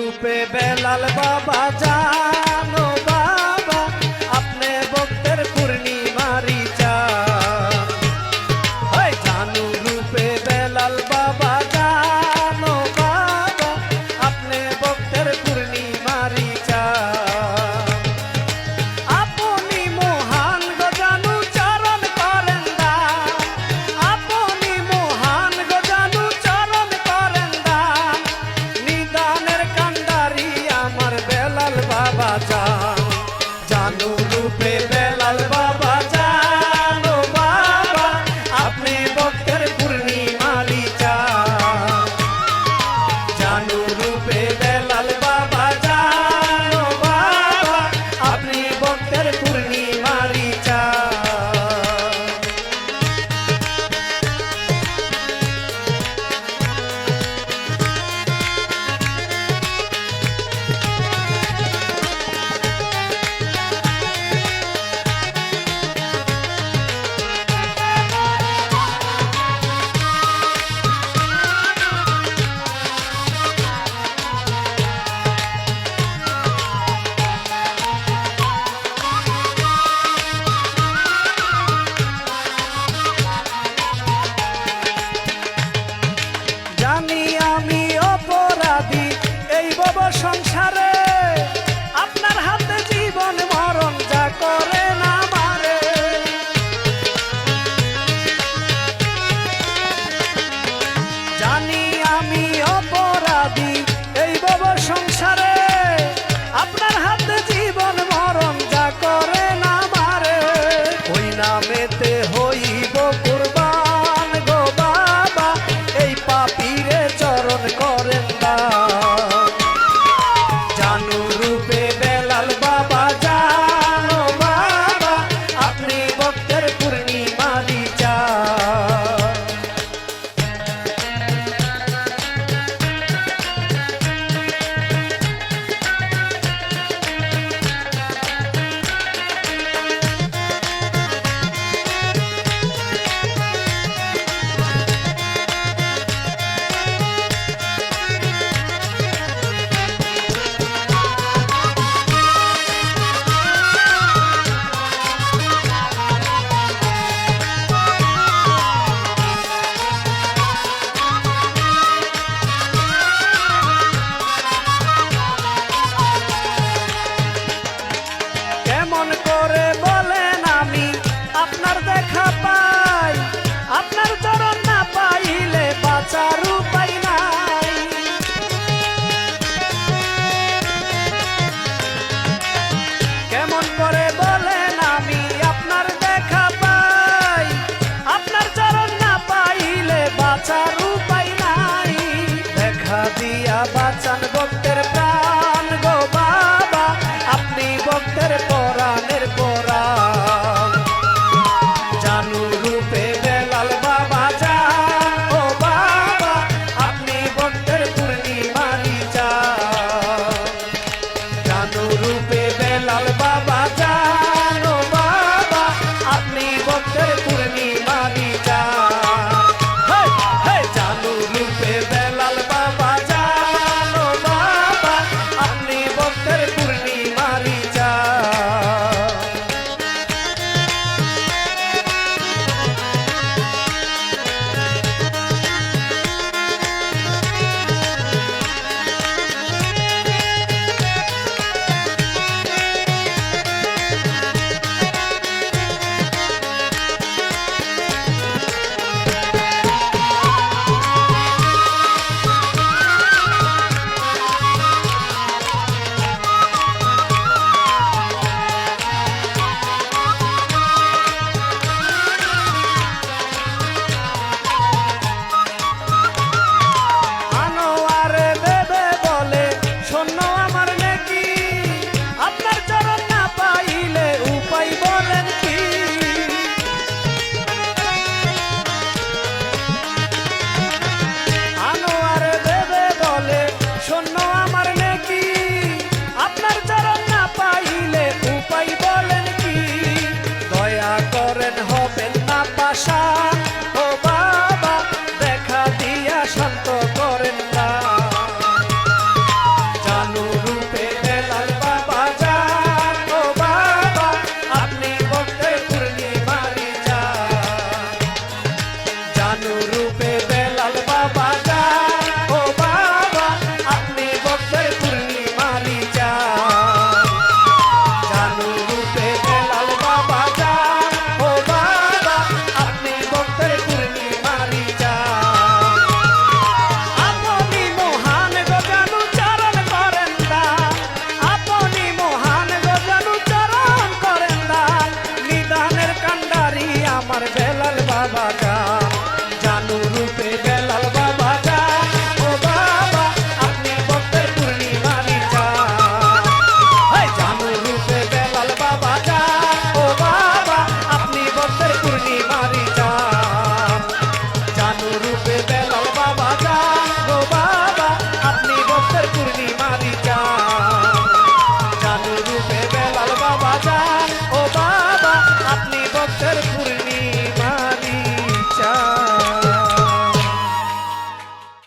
रूपे बेलाल बाबा जानो बाबा अपने भक्तेर पूर्णिमारी चाँद। जानू रूपे बेलाल बाबा जानो बाबा अपने भक्तेर पूर्णिमारी चाँद। আপনি মহান গো জানু চরণ করেন দান, আপনি মহান গো জানু চরণ করেন দান। নিদানের কান্ডারি আমার বেলাল বাবা জান। জানু রূপে বেলাল বাবা জানো বাবা আপনি ভক্তের পূর্ণিমারি চাঁদ। জানু রূপে বেলাল বাবা জানো বাবা আপনি ভক্তের পূর্ণিমারি চাঁদ। জানি আমি অপরাধী এই ভব সংসারে, আপনার হাতে জীবন মরণ যা করে না মারে। জানি আমি অপরাধী এই ভব সংসারে, আপনার হাতে জীবন মরণ যা করে না মারে। ওই নামেতে হইব কুরবান গো বাবা এই পাপীরে চরণ করেন দান। জানু রূপে বেলাল বাবা জানো বাবা আপনি ভক্তের পূর্ণিমারি চাঁদ। কেমন করে বলেন আমি আপনার দেখা পাই, আপনার চরণ না পাইলে বাঁচার উপায় নাই। কেমন করে বলেন আমি আপনার দেখা পাই, আপনার চরণ না পাইলে বাঁচার উপায় নাই। দেখা দিয়া বাঁচান ভক্তের প্রাণ গো বাবা আপনি ভক্তের পরাণের পরাণ। জানু রূপে বেলাল বাবা জানো বাবা আপনি ভক্তের পূর্ণিমারি চাঁদ। জানু রূপে বেলাল বাবা জানো বাবা আপনি ভক্তের পূর্ণিমারি চাঁদ। জানু রূপে বেলাল বাবা জানো বাবা আপনি ভক্তের পূর্ণিমারি চাঁদ। আনোয়ারে দেবে বলে শোনো আমার নেকি, আপনার চরণ না পাইলে উপায় বলেন কি। আনোয়ারে দেবে বলে শোনো আমার নেকি, আপনার চরণ না পাইলে উপায় বলেন কি। দয়া করেন হবেন না পাশান